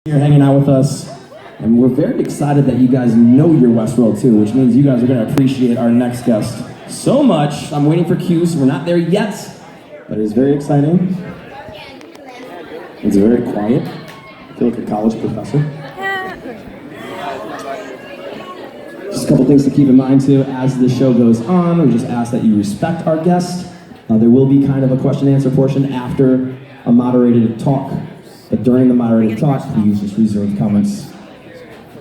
You're hanging out with us, and we're very excited that you guys know your Westworld too, which means you guys are going to appreciate our next guest so much. I'm waiting for cues. We're not there yet, but it's very exciting. It's very quiet. I feel like a college professor. Just a couple things to keep in mind too as the show goes on. We just ask that you respect our guest. There will be kind of a question and answer portion after a moderated talk. But during the moderated talk, please just reserve comments.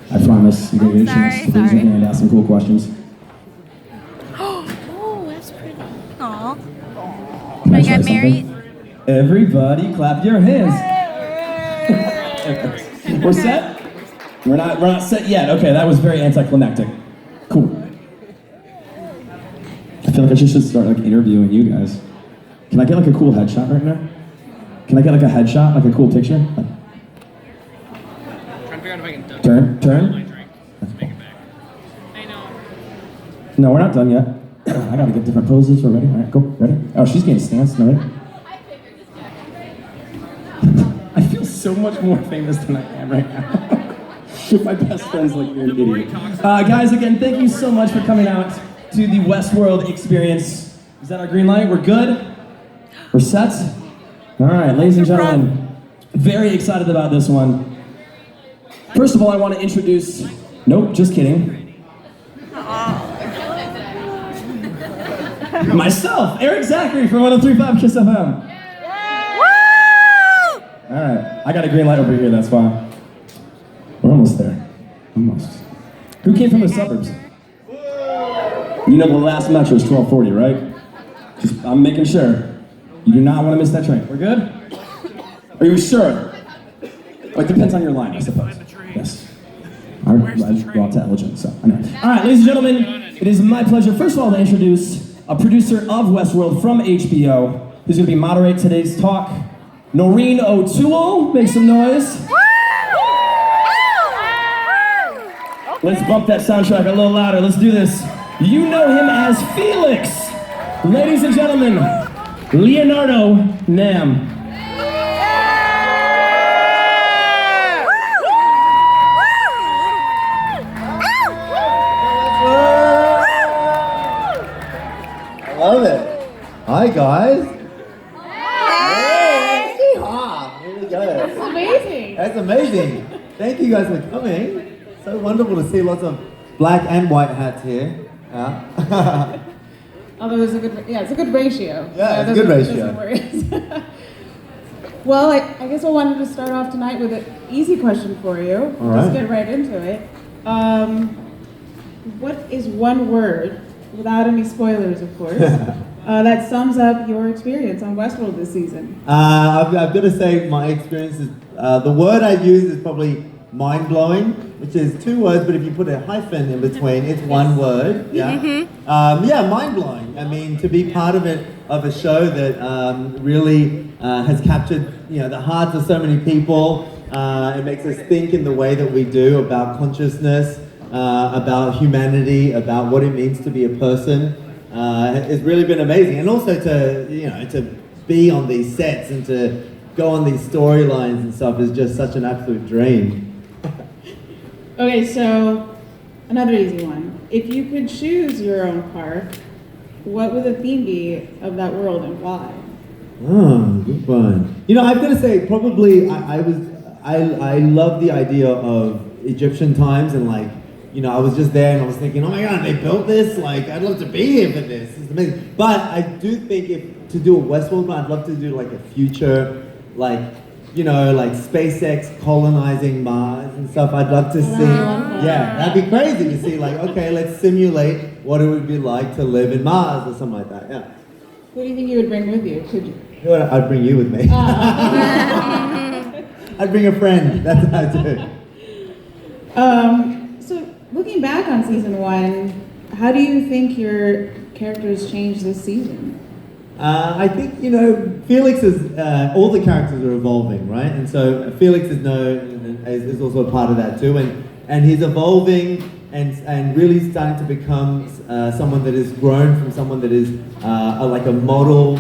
I promise you're going to get a chance to raise your hand and ask some cool questions. Oh, that's pretty. Aw. Can I get married? Everybody clap your hands. We're set? We're not set yet. Okay, that was very anticlimactic. Cool. I feel like I should start like interviewing you guys. Can I get like a cool headshot right now? Can I get like a headshot, like a cool picture? Trying to figure out if I can Turn. Make it back. I know. No, we're not done yet. I gotta get different poses. We're ready. All right, go. Ready? Oh, she's getting stance. No, ready? I feel so much more famous than I am right now. My best friend's like, you're an idiot. Guys, again, thank you so much for coming out to the Westworld experience. Is that our green light? We're good? We're set? All right, ladies and gentlemen, very excited about this one. First of all, I want to introduce, nope, just kidding. Myself, Eric Zachary from 103.5 KISS FM. All right, I got a green light over here, that's why. We're almost there, almost. Who came from the suburbs? You know the last metro is 1240, right? I'm making sure. You do not want to miss that train. We're good? Are you sure? Well, it depends on your line, I suppose. Yes. I brought to Elegant, so I know. All right, ladies and gentlemen, it is my pleasure, first of all, to introduce a producer of Westworld from HBO, who's going to be moderate today's talk. Noreen O'Toole, make some noise. Let's bump that soundtrack a little louder. Let's do this. You know him as Felix. Ladies and gentlemen, Leonardo Nmnm. I love it. Hi guys. Hey. Here we go. That's amazing. That's amazing. Thank you guys for coming. So wonderful to see lots of black and white hats here. Although it's a good ratio. Yeah, it's a good ratio. Worries. Well, I guess I wanted to start off tonight with an easy question for you. All right. Just get right into it. What is one word, without any spoilers, of course, that sums up your experience on Westworld this season? I've got to say my experience is, the word I use is probably mind-blowing, which is two words, but if you put a hyphen in between, it's one word. Yeah, mind-blowing. I mean, to be part of it, of a show that really has captured, the hearts of so many people. It makes us think in the way that we do about consciousness, about humanity, about what it means to be a person. It's really been amazing, and also to be on these sets and to go on these storylines and stuff is just such an absolute dream. Okay, so another easy one. If you could choose your own park, what would the theme be of that world and why? Oh, good one. I've got to say, probably I love the idea of Egyptian times, and I was just there and I was thinking, oh my God, they built this? I'd love to be here for this. It's amazing. But I do think to do a Westworld one, I'd love to do a future, SpaceX colonizing Mars and stuff. I'd love to see. Yeah, that'd be crazy to see. Okay, let's simulate what it would be like to live in Mars or something like that. Yeah. Who do you think you would bring with you? Could you? I'd bring you with me. I'd bring a friend. That's what I'd do. So looking back on season 1, how do you think your characters changed this season? I think, Felix is, all the characters are evolving, right? And so Felix is also a part of that too. And he's evolving and really starting to become someone that has grown from someone that is a model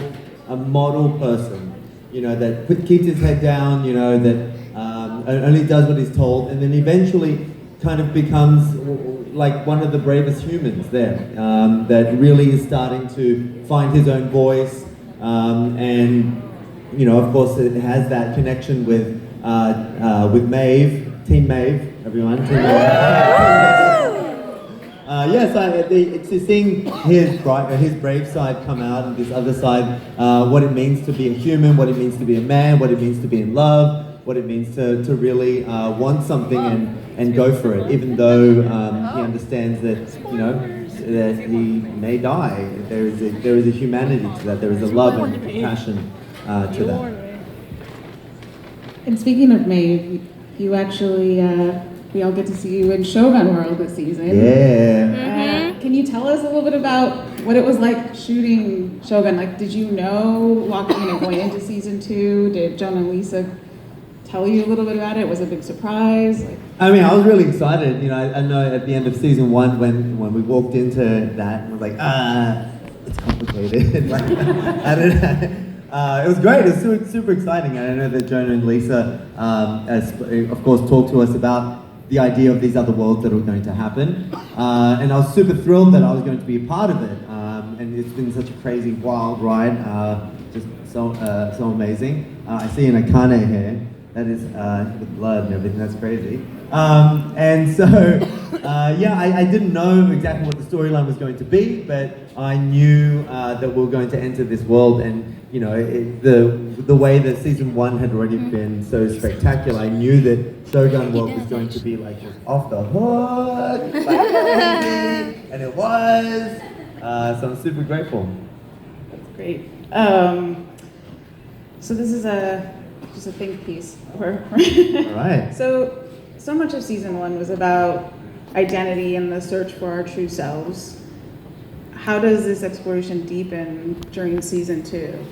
person, that keeps his head down, that only does what he's told, and then eventually kind of becomes like one of the bravest humans there, that really is starting to find his own voice, and you know, of course, it has that connection with Maeve, Team Maeve, everyone, Team Maeve. Yes, to seeing his brave side come out, and this other side, what it means to be a human, what it means to be a man, what it means to be in love, what it means to really want something and go for it, even though he understands that, you know, that he may die. There is a humanity to that. There is a love and compassion to that. And speaking of Maeve, you actually, we all get to see you in Shogun World this season. Yeah. Can you tell us a little bit about what it was like shooting Shogun? Like, did you know walking in and going into season 2? Did Jonah and Lisa tell you a little bit about it? Was it a big surprise? Like, I mean, I was really excited. You know, I know at the end of season 1 when we walked into that, I was like, it's complicated. Like, I don't know. It was great. It was super, super exciting. And I know that Jonah and Lisa, of course, talked to us about the idea of these other worlds that were going to happen. And I was super thrilled that I was going to be a part of it. And it's been such a crazy, wild ride. Just so amazing. I see an Akane here. That is the blood and everything. That's crazy. And so, I didn't know exactly what the storyline was going to be, but I knew that we were going to enter this world, and you know, the way that season 1 had already been so spectacular, I knew that Shogun World was going to be like just off the hook, like crazy, and it was. So I'm super grateful. that's great. So this is just a think piece. All right. So much of season 1 was about identity and the search for our true selves. How does this exploration deepen during season 2?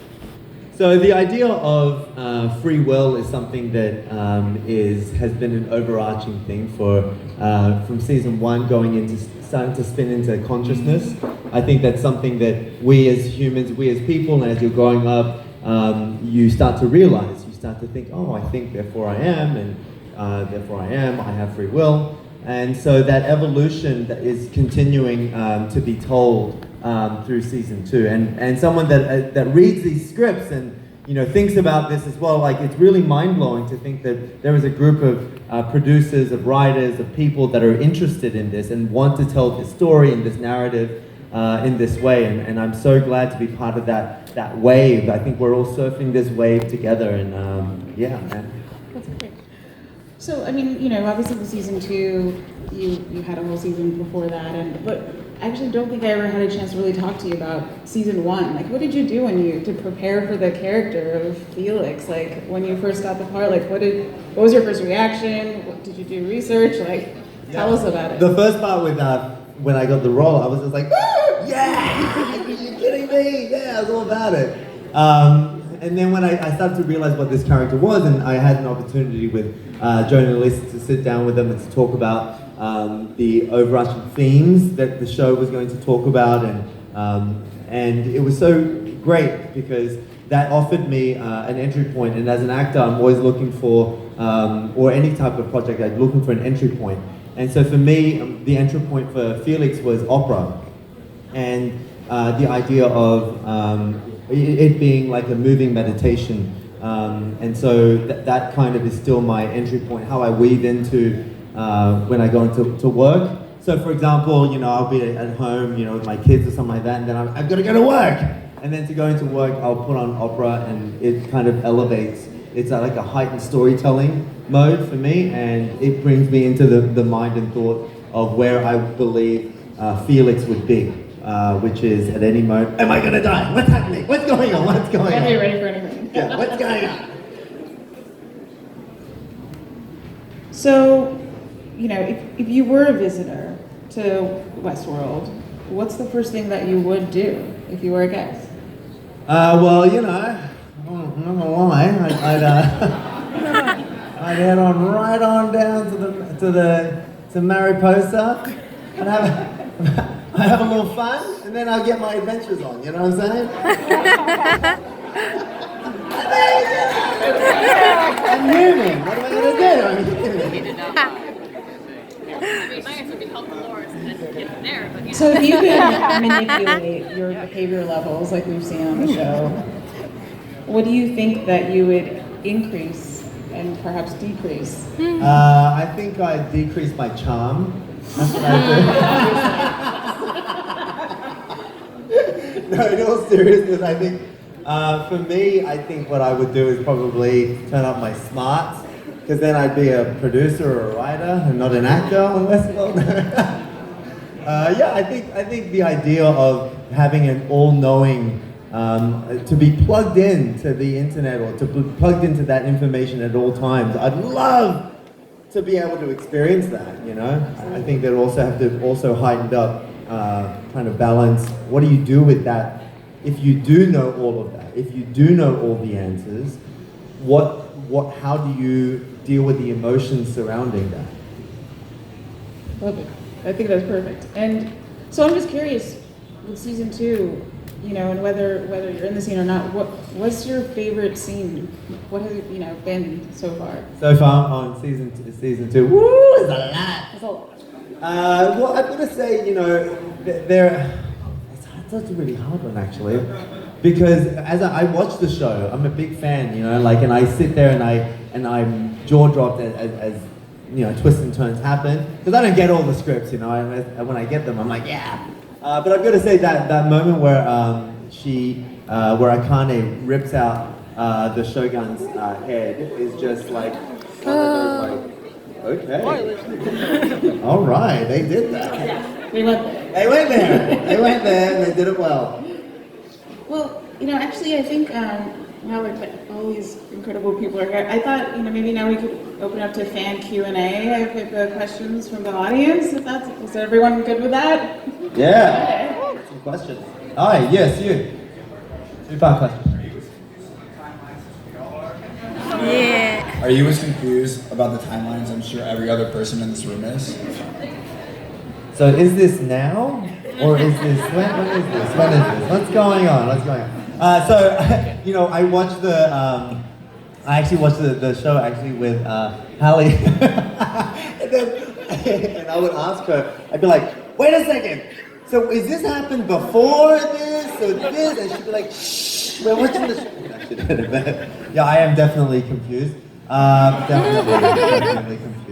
So the idea of free will is something that has been an overarching thing from season 1 going into starting to spin into consciousness. I think that's something that we as humans, we as people, and as you're growing up, you start to realize. You start to think, oh, I think, therefore I am, and therefore I am. I have free will, and so that evolution that is continuing to be told through season 2, and someone that reads these scripts and you know thinks about this as well, like it's really mind-blowing to think that there is a group of producers, of writers, of people that are interested in this and want to tell this story and this narrative in this way, and I'm so glad to be part of that wave. I think we're all surfing this wave together, and yeah, man. That's great. So, I mean, you know, obviously the season 2, you had a whole season before that, but I actually don't think I ever had a chance to really talk to you about season 1. Like, what did you do to prepare for the character of Felix? Like, when you first got the part, like, what was your first reaction? Did you do research? Like, tell us about it. The first part with when I got the role, I was just like, yeah, are you kidding me? Yeah, I was all about it. And then when I started to realize what this character was, and I had an opportunity with Jonah and Lisa to sit down with them and to talk about the overarching themes that the show was going to talk about, and it was so great because that offered me an entry point. And as an actor, I'm always looking for, or any type of project, I'm looking for an entry point. And so for me, the entry point for Felix was opera, and the idea of it being like a moving meditation. And so that kind of is still my entry point, how I weave into when I go into work. So for example, you know, I'll be at home, you know, with my kids or something like that, and then I've got to go to work. And then to go into work, I'll put on opera, and it kind of elevates. It's like a heightened storytelling mode for me, and it brings me into the mind and thought of where I believe Felix would be, which is at any moment, am I going to die? What's happening? What's going on? What's going on? Are you ready for anything? Yeah, what's going on? So, you know, if you were a visitor to Westworld, what's the first thing that you would do if you were a guest? Well, you know, I'm not gonna lie, I'd head on right on down to Mariposa and have a little fun, and then I'll get my adventures on. You know what I'm saying? I'm human. What am I gonna do? I'm human. It'd be nice if we help Dolores and get there, but So if you can manipulate your behavior levels like we've seen on the show, what do you think that you would increase and perhaps decrease? I think I decreased my charm. That's what I do. No, in all seriousness, I think for me, I think what I would do is probably turn up my smarts, because then I'd be a producer or a writer and not an actor on Westworld. Yeah, I think the idea of having an all-knowing, to be plugged in to the internet or to be plugged into that information at all times, I'd love to be able to experience that, you know? I think that also have to also heightened up kind of balance. What do you do with that? If you do know all of that, if you do know all the answers, how do you deal with the emotions surrounding that? Love it. I think that's perfect. And so I'm just curious, with season 2, you know, and whether you're in the scene or not, what's your favorite scene? What has it, been so far? So far on season 2, woo, it's a lot. It's a lot. Well, I'm gonna say, that's a really hard one actually, because as I watch the show, I'm a big fan, and I sit there and I'm jaw dropped as twists and turns happen, because I don't get all the scripts, and when I get them, I'm like, yeah. But I've got to say that moment where where Akane rips out the Shogun's head is just like one of those like, okay, all right, they did that. We went there. They went there, and they did it well. Well, actually, I think now that all these incredible people are here, I thought, maybe now we could open up to fan Q&A with the questions from the audience. Is everyone good with that? Yeah. Some questions. Hi, yes, you. 2-part question. Yeah. Are you as confused about the timelines I'm sure every other person in this room is? So is this now? Or is this, when is this? What's going on? I watched I actually watched the show actually with Hallie. and I would ask her, I'd be like, wait a second, so is this happened before this, or this? And she'd be like, shh, we're watching the show. Yeah, I am definitely confused. Definitely confused.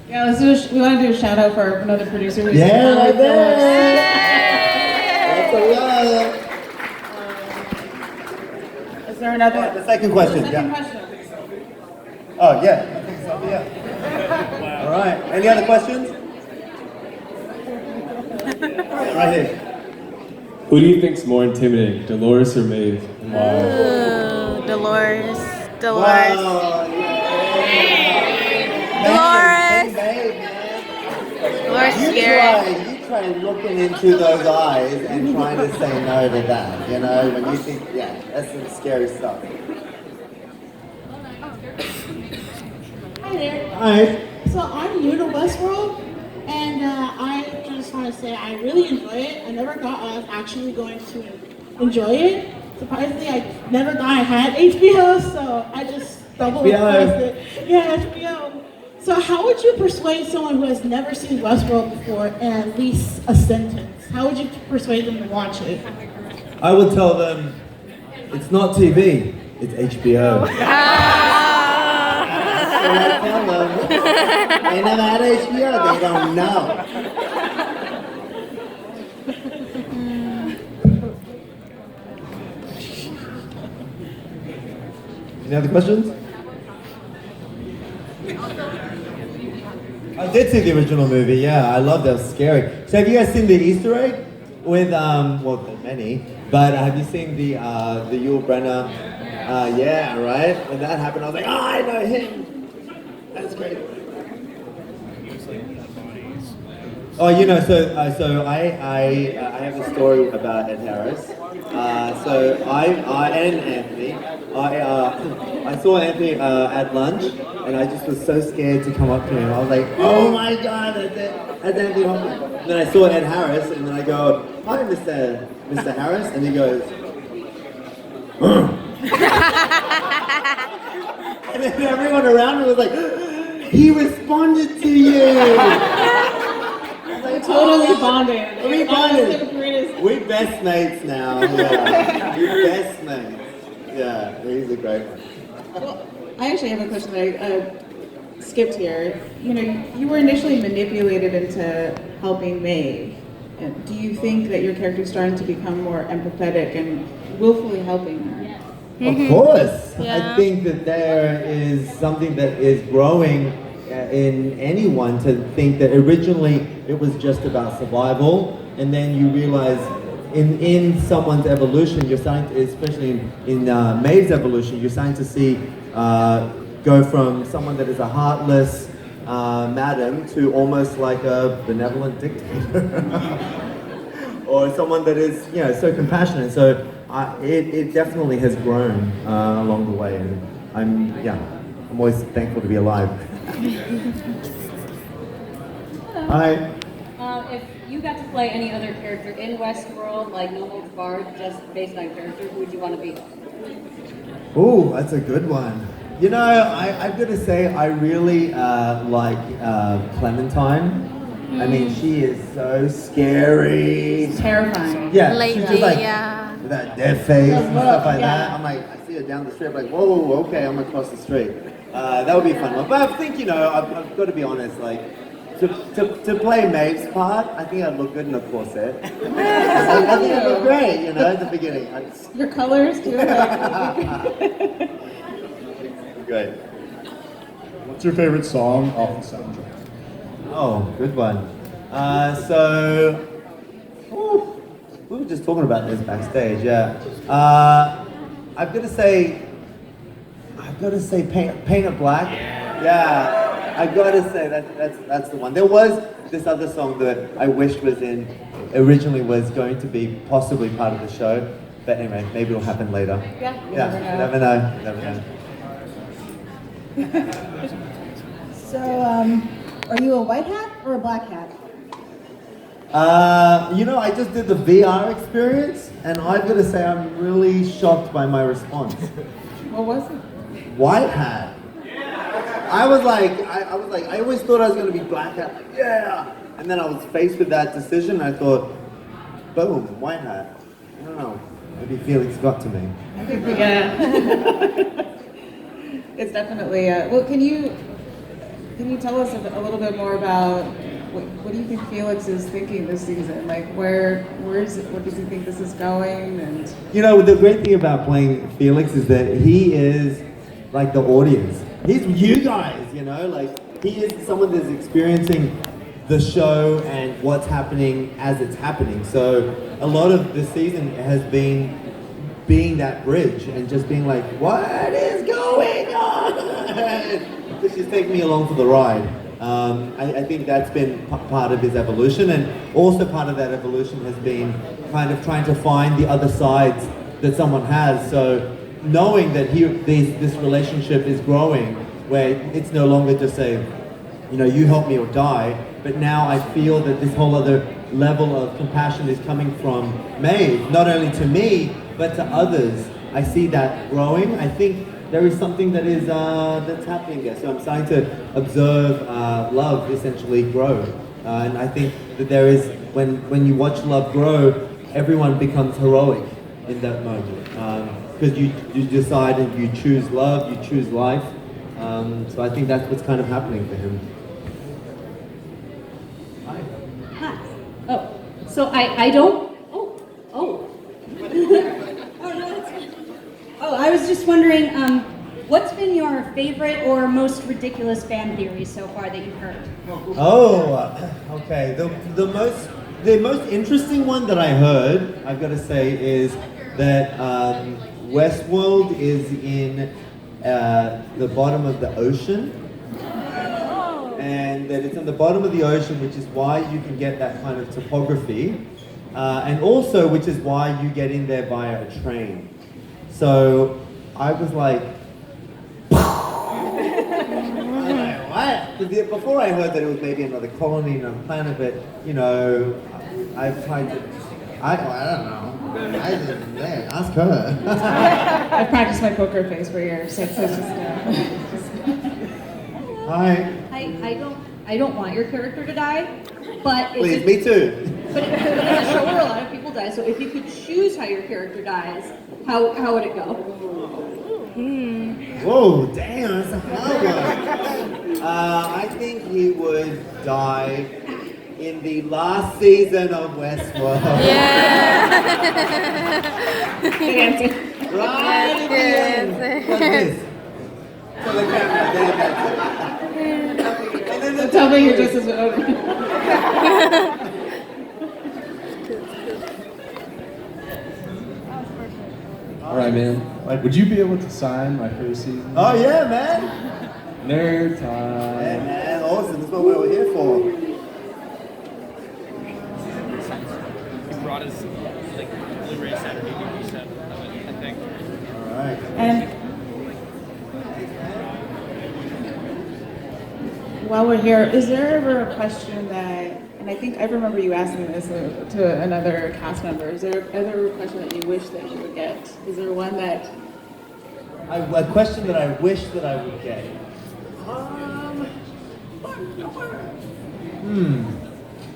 Yeah, we want to do a shout out for another producer who's Yeah, right there. That's a lot. Is there another? The second question, Second yeah. question. Oh, yeah. I think so, yeah. All right. Any other questions? Right here. Who do you think's more intimidating, Dolores or Maeve? And why? Ooh, Dolores. Wow, yeah. Dolores. Babe, Dolores man. scary. You try looking into those eyes and trying to say no to that, when you think, yeah, that's some scary stuff. Hi there. Hi. So I'm new to Westworld, and I just want to say I really enjoy it. I never thought I was actually going to enjoy it. Surprisingly, I never thought I had HBO, so I just stumbled across it. Yeah, HBO. So how would you persuade someone who has never seen Westworld before in at least a sentence? How would you persuade them to watch it? I would tell them, it's not TV, it's HBO. So I tell them, they never had HBO, they don't know. Any other questions? I did see the original movie, yeah, I loved it, it was scary. So have you guys seen the Easter egg with, well, there are many, but have you seen the Yul Brenner? Yeah, right? When that happened, I was like, oh, I know him. That's great. Oh, so I have a story about Ed Harris. So I and Anthony, I saw Anthony at lunch, and I just was so scared to come up to him. I was like, oh my God, that's Anthony Hopkins. And then I saw Ed Harris, and then I go, hi, Mr. Harris, and he goes, And then everyone around me was like, he responded to you. Totally bonded. We bonded. The greatest. We're best mates now. Yeah. We're best mates. Yeah, he's a great one. Well, I actually have a question that I skipped here. You know, you were initially manipulated into helping Maeve. And do you think that your character is starting to become more empathetic and willfully helping her? Of course. Yeah. I think that there is something that is growing in anyone to think that originally it was just about survival, and then you realize in someone's evolution, you're starting to, especially in Maeve's evolution, you're starting to see go from someone that is a heartless madam to almost like a benevolent dictator. Or someone that is, you know, so compassionate. So it definitely has grown along the way, and I'm always thankful to be alive. Hi. If you got to play any other character in Westworld, like No Holds Barred, just based on character, who would you want to be? Oh, that's a good one. You know, I've got to say, I really like Clementine. I mean, she is so scary. Terrifying. Yeah, Lately, she's just like yeah. with that dead face and look, stuff like yeah. that. I'm like, I see her down the street, I'm like, whoa, okay, I'm across the street. That would be a fun one. But I think, you know, I've got to be honest, like, to play Maeve's part, I think I'd look good in a corset. I think I'd look great, you know, at the beginning. Your colors too. Great. What's your favorite song off the soundtrack? Oh, good one. We were just talking about this backstage, yeah. I've got to say Paint It Black. Yeah, I've got to say that's the one. There was this other song that I wished originally was going to be possibly part of the show, but anyway, maybe it'll happen later. Yeah, you never know. So, are you a white hat or a black hat? You know, I just did the VR experience, and I've got to say I'm really shocked by my response. What was it? White hat. I was like, I always thought I was going to be black hat. Like, yeah. And then I was faced with that decision, and I thought, boom, white hat. I don't know. Maybe Felix got to me. I think it's definitely. Well, can you tell us a little bit more about what do you think Felix is thinking this season? Like, where is it? What does he think this is going? And you know, the great thing about playing Felix is that he is like the audience. He's you guys, you know, like he is someone that's experiencing the show and what's happening as it's happening. So a lot of the season has been being that bridge and just being like, what is going on? It's just taking me along for the ride. I think that's been part of his evolution, and also part of that evolution has been kind of trying to find the other sides that someone has. So knowing that this relationship is growing, where it's no longer just a, you know, you help me or die, but now I feel that this whole other level of compassion is coming from Maeve, not only to me, but to others. I see that growing. I think there is something that is that's happening there. So I'm starting to observe love essentially grow. And I think that there is, when you watch love grow, everyone becomes heroic in that moment. Because you decide and you choose love, you choose life. So I think that's what's kind of happening for him. Hi. Oh, so I don't. Oh, I was just wondering, what's been your favorite or most ridiculous fan theory so far that you've heard? Oh, okay. The most interesting one that I heard, I've got to say, is that Westworld is in the bottom of the ocean. And that it's on the bottom of the ocean, which is why you can get that kind of topography. And also, which is why you get in there via a train. So I was like, what? Before I heard that it was maybe another colony, another planet, but you know, I've tried to, I don't know. Yeah, ask her. I've practiced my poker face for years, so it's just. Hi. I don't want your character to die, but Please, me too. But in a show where a lot of people die, so if you could choose how your character dies, how would it go? Whoa, damn, that's a hard one. I think he would die in the last season of Westworld. Good answer. Right at the end. Like this. So the camera, there. Tell me you're just as over. All right, man. Like, would you be able to sign my first season? Oh yeah, man. Nerd Yeah, time. man, awesome. That's what we're here for. He brought his like Blu-ray Saturday DVD set of it, I think. All right. And while we're here, is there ever a question that, and I think I remember you asking this to another cast member, is there ever a question that you wish that you would get? Is there one that... A question that I wish that I would get.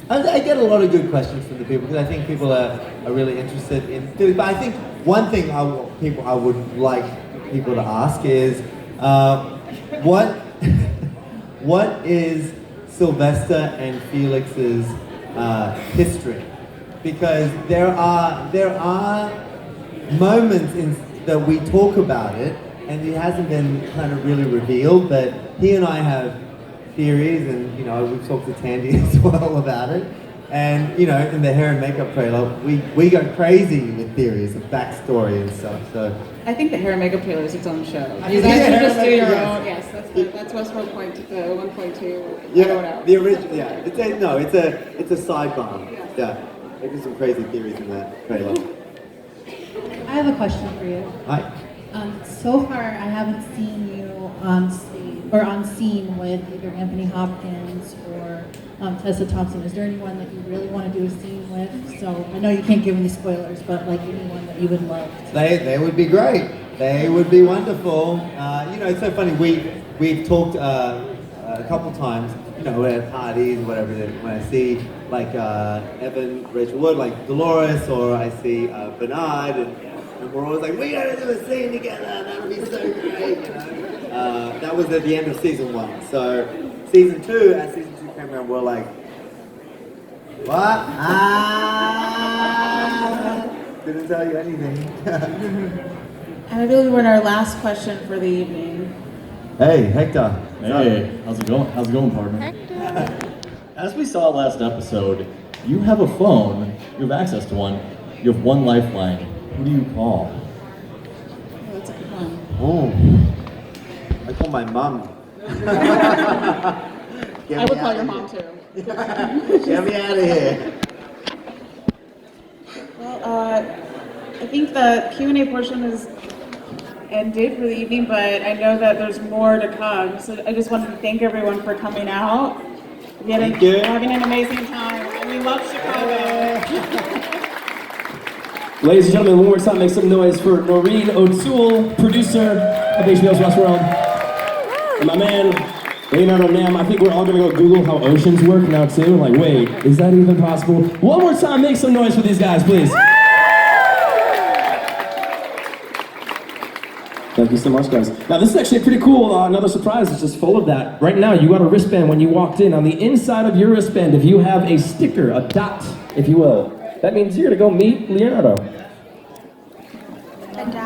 I get a lot of good questions from the people because I think people are really interested in theory. But I think one thing I would like people to ask is what is Sylvester and Felix's history? Because there are moments that we talk about it, and it hasn't been kind of really revealed. But he and I have theories, and we've talked to Tandy as well about it. And in the hair and makeup trailer, we go crazy with theories of backstory and stuff. So I think the hair and makeup trailer is its own show. You Yeah, guys should hair just and do your makeup, own. Yes, that's Westworld 1.2. yeah, I don't know. the original. Yeah, it's a sidebar. Yeah, maybe some crazy theories in that trailer. I have a question for you. Hi. So far, I haven't seen you on scene with either Anthony Hopkins or Tessa Thompson. Is there anyone that you really want to do a scene with? So I know you can't give any spoilers, but like anyone that you would love to. They would be great. They would be wonderful. It's so funny. We've talked a couple times. At parties, whatever. When I see like Evan, Rachel Wood, like Dolores, or I see Bernard, and we're always like, we gotta do a scene together. That'll be so great. That was at the end of season 1. So season 2, as season 2 came around, we're like, what? Didn't tell you anything. And I believe we're in our last question for the evening. Hey, Hector. Hey, how's it going? How's it going, partner? As we saw last episode, you have a phone, you have access to one, you have one lifeline. Who do you call? Oh, that's a good one. Oh, I call my mom. I would call your mom too. Get me out of here. Well, I think the Q&A portion is ended for the evening, but I know that there's more to come. So I just wanted to thank everyone for coming out. Thank you. Having an amazing time. And we love Chicago. Ladies and gentlemen, one more time, make some noise for Noreen O'Toole, producer of HBO's Westworld. And my man, Nmnm. I think we're all gonna go Google how oceans work now too. Like, wait, is that even possible? One more time, make some noise for these guys, please. Thank you so much, guys. Now, this is actually pretty cool. Another surprise is just full of that. Right now, you got a wristband when you walked in. On the inside of your wristband, if you have a sticker, a dot, if you will, that means you're gonna go meet Leonardo.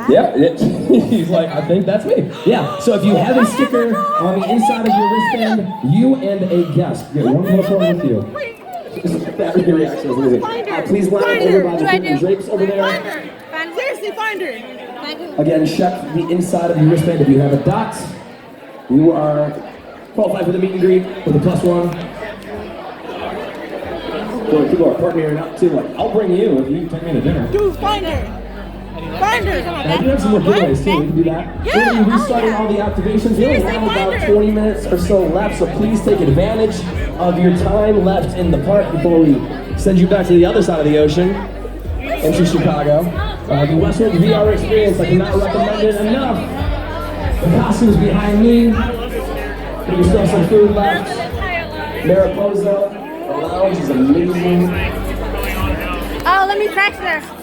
Yeah, he's like, I think that's me. Yeah, so if you have a sticker on the inside of your wristband, you and a guest get one plus one with you. That reaction was amazing. Please line up over by the curtain drapes over there. Seriously, find her. Again, check the inside of your wristband. If you have a dot, you are qualified for the meet and greet with a plus one. So people are partnering up too. Like, I'll bring you if you take me to dinner. Dude, find her. Find her. I do have some more giveaways too. We can do that. We're going to be restarting all the activations. We only have about 20 minutes or so left, so please take advantage of your time left in the park before we send you back to the other side of the ocean. into Chicago. The Westworld VR experience, I cannot recommend it enough. The costumes behind me. There's still some food left. Mariposa, the lounge is amazing. Oh, let me text her.